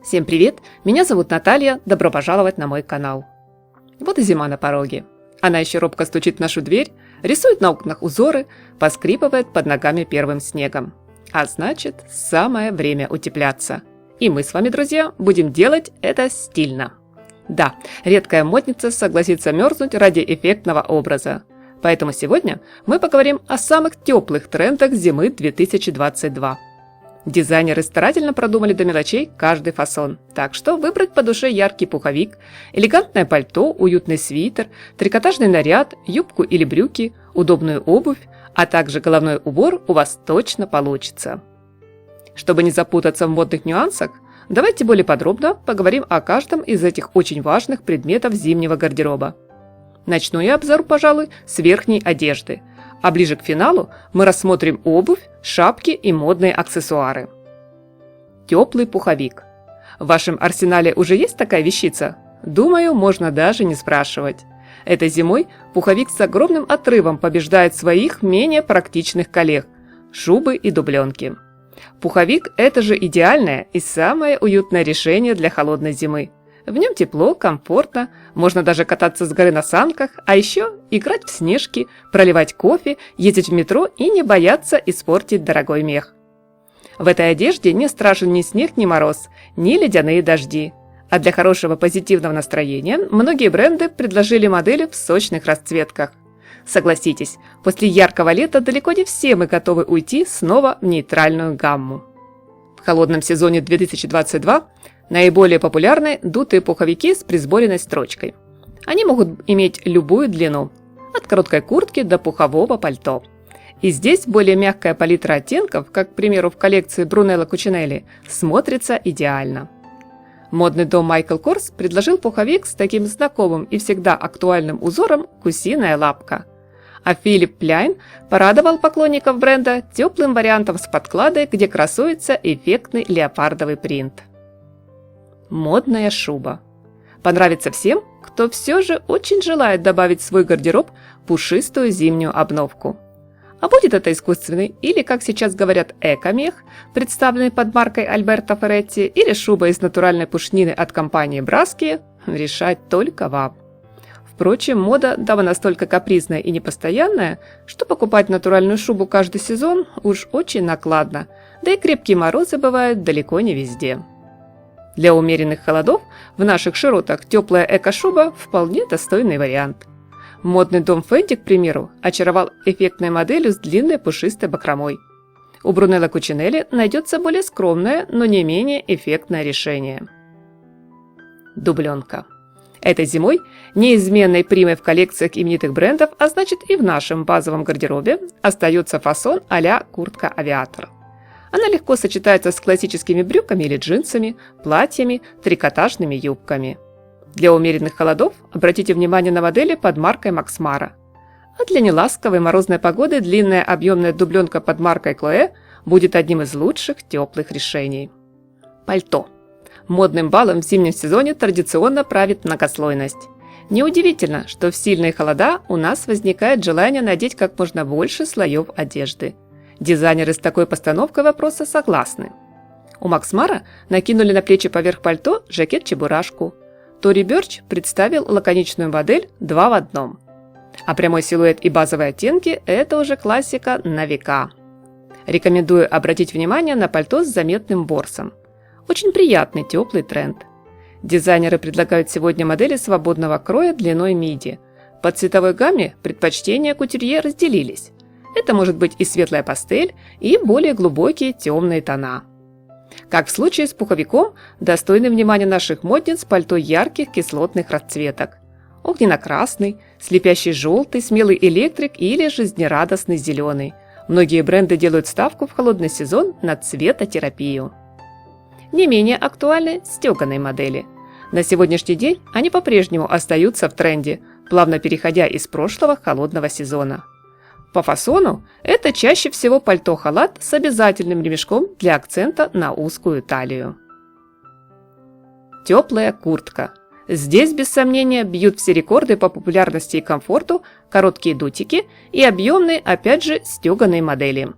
Всем привет! Меня зовут Наталья, добро пожаловать на мой канал. Вот и зима на пороге. Она еще робко стучит в нашу дверь, рисует на окнах узоры, поскрипывает под ногами первым снегом. А значит, самое время утепляться. И мы с вами, друзья, будем делать это стильно. Да, редкая модница согласится мерзнуть ради эффектного образа. Поэтому сегодня мы поговорим о самых теплых трендах зимы 2022. Дизайнеры старательно продумали до мелочей каждый фасон, так что выбрать по душе яркий пуховик, элегантное пальто, уютный свитер, трикотажный наряд, юбку или брюки, удобную обувь, а также головной убор у вас точно получится. Чтобы не запутаться в модных нюансах, давайте более подробно поговорим о каждом из этих очень важных предметов зимнего гардероба. Начну я обзор, пожалуй, с верхней одежды. А ближе к финалу мы рассмотрим обувь, шапки и модные аксессуары. Теплый пуховик. В вашем арсенале уже есть такая вещица? Думаю, можно даже не спрашивать. Этой зимой пуховик с огромным отрывом побеждает своих менее практичных коллег – шубы и дубленки. Пуховик – это же идеальное и самое уютное решение для холодной зимы. В нем тепло, комфортно, можно даже кататься с горы на санках, а еще играть в снежки, проливать кофе, ездить в метро и не бояться испортить дорогой мех. В этой одежде не страшен ни снег, ни мороз, ни ледяные дожди. А для хорошего позитивного настроения многие бренды предложили модели в сочных расцветках. Согласитесь, после яркого лета далеко не все мы готовы уйти снова в нейтральную гамму. В холодном сезоне 2022 наиболее популярны дутые пуховики с присборенной строчкой. Они могут иметь любую длину, от короткой куртки до пухового пальто. И здесь более мягкая палитра оттенков, как, к примеру, в коллекции Brunello Cucinelli, смотрится идеально. Модный дом Michael Kors предложил пуховик с таким знакомым и всегда актуальным узором «Гусиная лапка». А Philipp Plein порадовал поклонников бренда теплым вариантом с подкладой, где красуется эффектный леопардовый принт. Модная шуба. Понравится всем, кто все же очень желает добавить в свой гардероб пушистую зимнюю обновку. А будет это искусственный или, как сейчас говорят, эко-мех, представленный под маркой Альберто Ферретти, или шуба из натуральной пушнины от компании Браски, решать только вам. Впрочем, мода дама настолько капризная и непостоянная, что покупать натуральную шубу каждый сезон уж очень накладно, да и крепкие морозы бывают далеко не везде. Для умеренных холодов в наших широтах теплая эко-шуба вполне достойный вариант. Модный дом Фенди, к примеру, очаровал эффектной моделью с длинной пушистой бахромой. У Brunello Cucinelli найдется более скромное, но не менее эффектное решение. Дубленка. Этой зимой неизменной примой в коллекциях именитых брендов, а значит и в нашем базовом гардеробе, остается фасон а-ля куртка-авиатор. Она легко сочетается с классическими брюками или джинсами, платьями, трикотажными юбками. Для умеренных холодов обратите внимание на модели под маркой Max Mara. А для неласковой морозной погоды длинная объемная дубленка под маркой Chloé будет одним из лучших теплых решений. Пальто. Модным балом в зимнем сезоне традиционно правит многослойность. Неудивительно, что в сильные холода у нас возникает желание надеть как можно больше слоев одежды. Дизайнеры с такой постановкой вопроса согласны. У Max Mara накинули на плечи поверх пальто жакет-чебурашку. Tory Burch представил лаконичную модель 2 в 1. А прямой силуэт и базовые оттенки – это уже классика на века. Рекомендую обратить внимание на пальто с заметным ворсом. Очень приятный теплый тренд. Дизайнеры предлагают сегодня модели свободного кроя длиной миди. По цветовой гамме предпочтения кутюрье разделились. Это может быть и светлая пастель, и более глубокие темные тона. Как в случае с пуховиком, достойны внимания наших модниц пальто ярких кислотных расцветок. Огненно-красный, слепящий желтый, смелый электрик или жизнерадостный зеленый. Многие бренды делают ставку в холодный сезон на цветотерапию. Не менее актуальны стеганые модели. На сегодняшний день они по-прежнему остаются в тренде, плавно переходя из прошлого холодного сезона. По фасону это чаще всего пальто-халат с обязательным ремешком для акцента на узкую талию. Теплая куртка. Здесь, без сомнения, бьют все рекорды по популярности и комфорту короткие дутики и объемные, опять же, стеганые модели.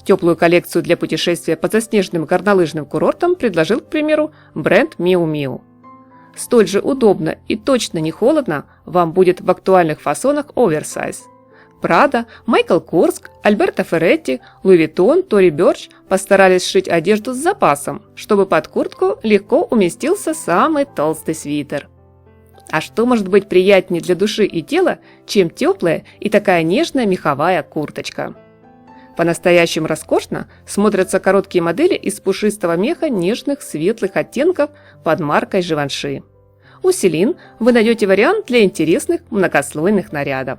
Теплую коллекцию для путешествия по заснеженным горнолыжным курортам предложил, к примеру, бренд Miu Miu. Столь же удобно и точно не холодно вам будет в актуальных фасонах оверсайз. Прада, Майкл Корс, Альберто Ферретти, Луи Виттон, Тори Бёрч постарались сшить одежду с запасом, чтобы под куртку легко уместился самый толстый свитер. А что может быть приятнее для души и тела, чем теплая и такая нежная меховая курточка? По-настоящему роскошно смотрятся короткие модели из пушистого меха нежных светлых оттенков под маркой Живанши. У Селин вы найдете вариант для интересных многослойных нарядов.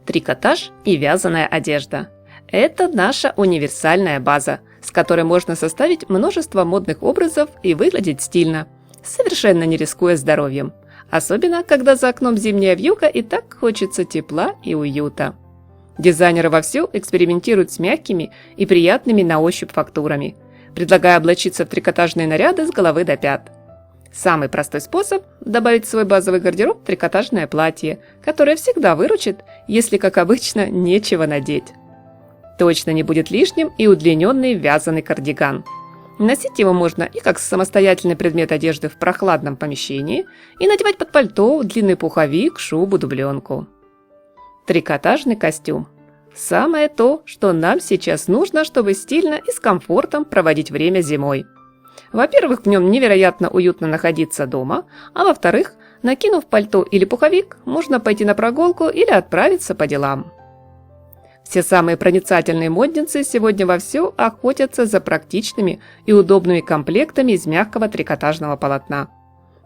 Трикотаж и вязаная одежда – это наша универсальная база, с которой можно составить множество модных образов и выглядеть стильно, совершенно не рискуя здоровьем. Особенно, когда за окном зимняя вьюга и так хочется тепла и уюта. Дизайнеры вовсю экспериментируют с мягкими и приятными на ощупь фактурами, предлагая облачиться в трикотажные наряды с головы до пят. Самый простой способ – добавить в свой базовый гардероб трикотажное платье, которое всегда выручит, если, как обычно, нечего надеть. Точно не будет лишним и удлиненный вязаный кардиган. Носить его можно и как самостоятельный предмет одежды в прохладном помещении, и надевать под пальто, длинный пуховик, шубу, дубленку. Трикотажный костюм. Самое то, что нам сейчас нужно, чтобы стильно и с комфортом проводить время зимой. Во-первых, в нем невероятно уютно находиться дома, а во-вторых, накинув пальто или пуховик, можно пойти на прогулку или отправиться по делам. Все самые проницательные модницы сегодня вовсю охотятся за практичными и удобными комплектами из мягкого трикотажного полотна.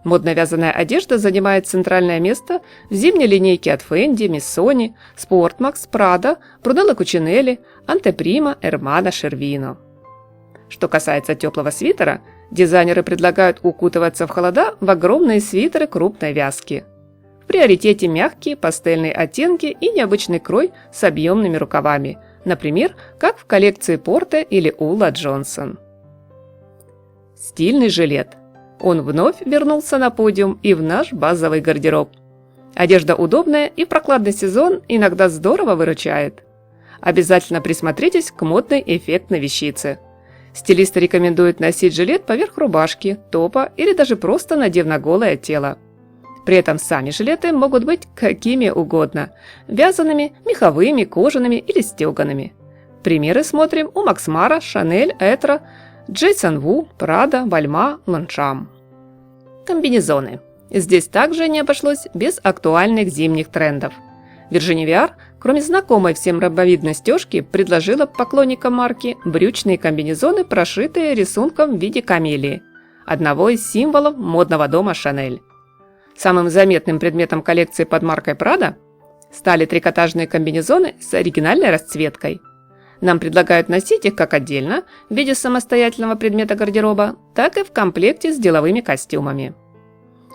Модная вязаная одежда занимает центральное место в зимней линейке от Fendi, Missoni, Sportmax, Prada, Brunello Cucinelli, Anteprima, Hermano, Cervino. Что касается теплого свитера, дизайнеры предлагают укутываться в холода в огромные свитеры крупной вязки. В приоритете мягкие пастельные оттенки и необычный крой с объемными рукавами, например, как в коллекции Порте или Ула Джонсон. Стильный жилет. Он вновь вернулся на подиум и в наш базовый гардероб. Одежда удобная и в прохладный сезон иногда здорово выручает. Обязательно присмотритесь к модной эффектной вещице. Стилисты рекомендуют носить жилет поверх рубашки, топа или даже просто надев на голое тело. При этом сами жилеты могут быть какими угодно – вязаными, меховыми, кожаными или стегаными. Примеры смотрим у Макс Мара, Шанель, Этро, Джейсон Ву, Прада, Бальма, Лоншам. Комбинезоны. Здесь также не обошлось без актуальных зимних трендов. Virginia Viard, кроме знакомой всем ромбовидной стежки, предложила поклонникам марки брючные комбинезоны, прошитые рисунком в виде камелии, одного из символов модного дома Шанель. Самым заметным предметом коллекции под маркой Prada стали трикотажные комбинезоны с оригинальной расцветкой. Нам предлагают носить их как отдельно, в виде самостоятельного предмета гардероба, так и в комплекте с деловыми костюмами.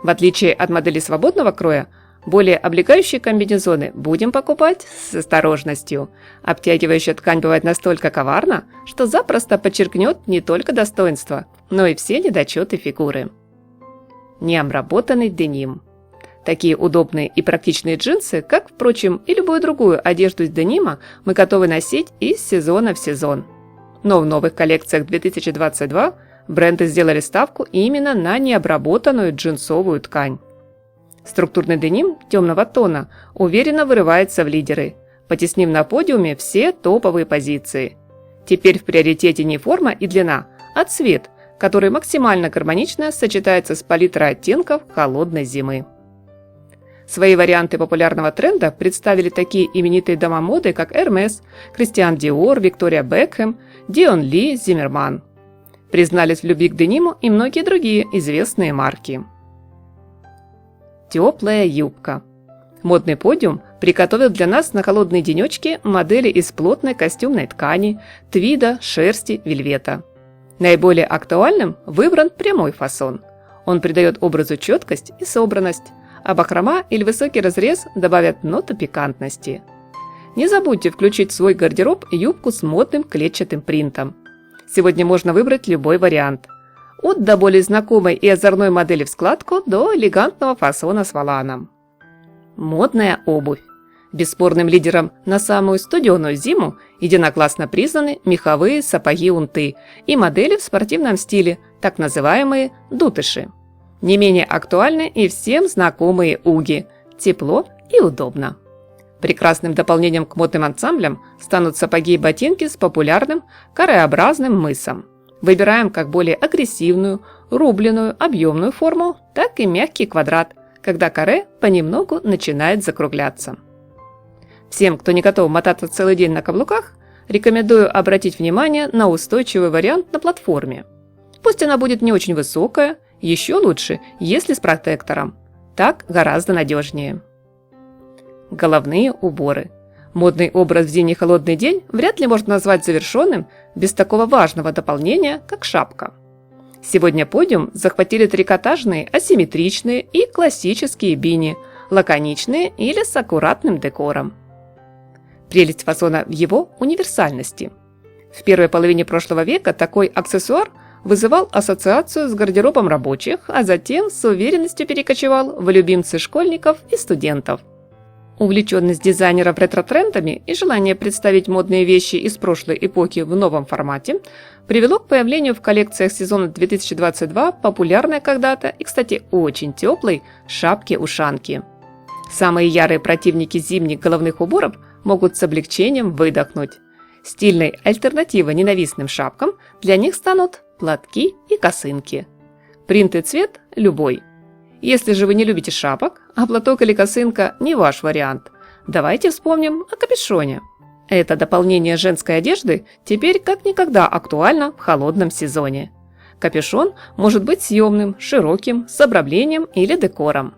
В отличие от моделей свободного кроя, более облегающие комбинезоны будем покупать с осторожностью. Обтягивающая ткань бывает настолько коварна, что запросто подчеркнет не только достоинства, но и все недочеты фигуры. Необработанный деним. Такие удобные и практичные джинсы, как, впрочем, и любую другую одежду из денима, мы готовы носить из сезона в сезон. Но в новых коллекциях 2022 бренды сделали ставку именно на необработанную джинсовую ткань. Структурный деним темного тона уверенно вырывается в лидеры, потеснив на подиуме все топовые позиции. Теперь в приоритете не форма и длина, а цвет, который максимально гармонично сочетается с палитрой оттенков холодной зимы. Свои варианты популярного тренда представили такие именитые дома моды, как Hermès, Кристиан Диор, Виктория Бекхэм, Дион Ли, Зиммерман. Признались в любви к дениму и многие другие известные марки. Теплая юбка. Модный подиум приготовил для нас на холодные денечки модели из плотной костюмной ткани, твида, шерсти, вельвета. Наиболее актуальным выбран прямой фасон. Он придает образу четкость и собранность, а бахрома или высокий разрез добавят ноту пикантности. Не забудьте включить в свой гардероб юбку с модным клетчатым принтом. Сегодня можно выбрать любой вариант. От до более знакомой и озорной модели в складку до элегантного фасона с воланом. Модная обувь. Бесспорным лидером на самую студеную зиму единогласно признаны меховые сапоги-унты и модели в спортивном стиле, так называемые дутыши. Не менее актуальны и всем знакомые уги – тепло и удобно. Прекрасным дополнением к модным ансамблям станут сапоги и ботинки с популярным кареобразным мысом. Выбираем как более агрессивную, рубленную, объемную форму, так и мягкий квадрат, когда каре понемногу начинает закругляться. Всем, кто не готов мотаться целый день на каблуках, рекомендую обратить внимание на устойчивый вариант на платформе. Пусть она будет не очень высокая, еще лучше, если с протектором. Так гораздо надежнее. Головные уборы. Модный образ в зимний холодный день вряд ли можно назвать завершенным без такого важного дополнения, как шапка. Сегодня подиум захватили трикотажные, асимметричные и классические бини, лаконичные или с аккуратным декором. Прелесть фасона в его универсальности. В первой половине прошлого века такой аксессуар вызывал ассоциацию с гардеробом рабочих, а затем с уверенностью перекочевал в любимцы школьников и студентов. Увлеченность дизайнеров ретро-трендами и желание представить модные вещи из прошлой эпохи в новом формате привело к появлению в коллекциях сезона 2022 популярной когда-то и, кстати, очень теплой шапки-ушанки. Самые ярые противники зимних головных уборов могут с облегчением выдохнуть. Стильной альтернативой ненавистным шапкам для них станут платки и косынки. Принт и цвет – любой. Если же вы не любите шапок, а платок или косынка не ваш вариант, давайте вспомним о капюшоне. Это дополнение женской одежды теперь как никогда актуально в холодном сезоне. Капюшон может быть съемным, широким, с обрамлением или декором.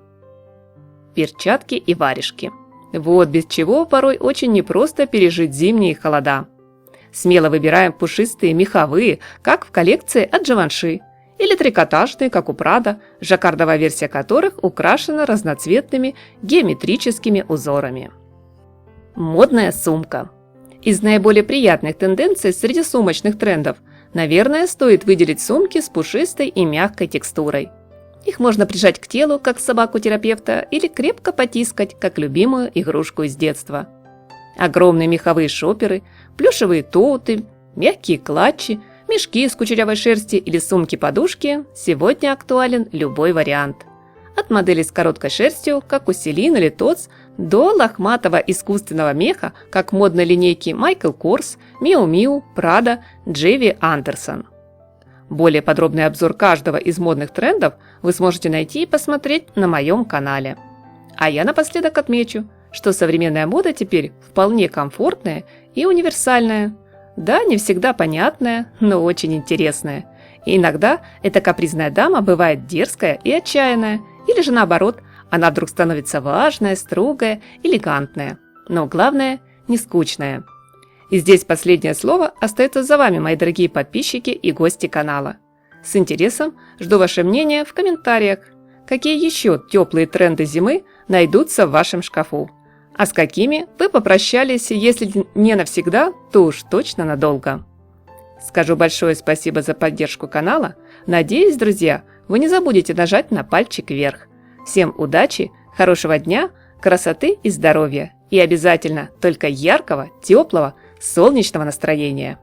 Перчатки и варежки. Вот без чего порой очень непросто пережить зимние холода. Смело выбираем пушистые меховые, как в коллекции от Givenchy, или трикотажные, как у Prada, жаккардовая версия которых украшена разноцветными геометрическими узорами. Модная сумка. Из наиболее приятных тенденций среди сумочных трендов, наверное, стоит выделить сумки с пушистой и мягкой текстурой. Их можно прижать к телу, как собаку-терапевта, или крепко потискать, как любимую игрушку из детства. Огромные меховые шоперы, плюшевые тоуты, мягкие клатчи, мешки из кучерявой шерсти или сумки-подушки – сегодня актуален любой вариант. От моделей с короткой шерстью, как у Celine или Tod's, до лохматого искусственного меха, как в модной линейке Michael Kors, Miu Miu, Prada, Джеви Андерсон. Более подробный обзор каждого из модных трендов вы сможете найти и посмотреть на моем канале. А я напоследок отмечу, что современная мода теперь вполне комфортная и универсальная. Да, не всегда понятная, но очень интересная. И иногда эта капризная дама бывает дерзкая и отчаянная, или же наоборот, она вдруг становится важная, строгая, элегантная. Но главное, не скучная. И здесь последнее слово остается за вами, мои дорогие подписчики и гости канала. С интересом жду ваше мнение в комментариях. Какие еще теплые тренды зимы найдутся в вашем шкафу? А с какими вы попрощались, если не навсегда, то уж точно надолго. Скажу большое спасибо за поддержку канала. Надеюсь, друзья, вы не забудете нажать на пальчик вверх. Всем удачи, хорошего дня, красоты и здоровья. И обязательно только яркого, теплого, солнечного настроения.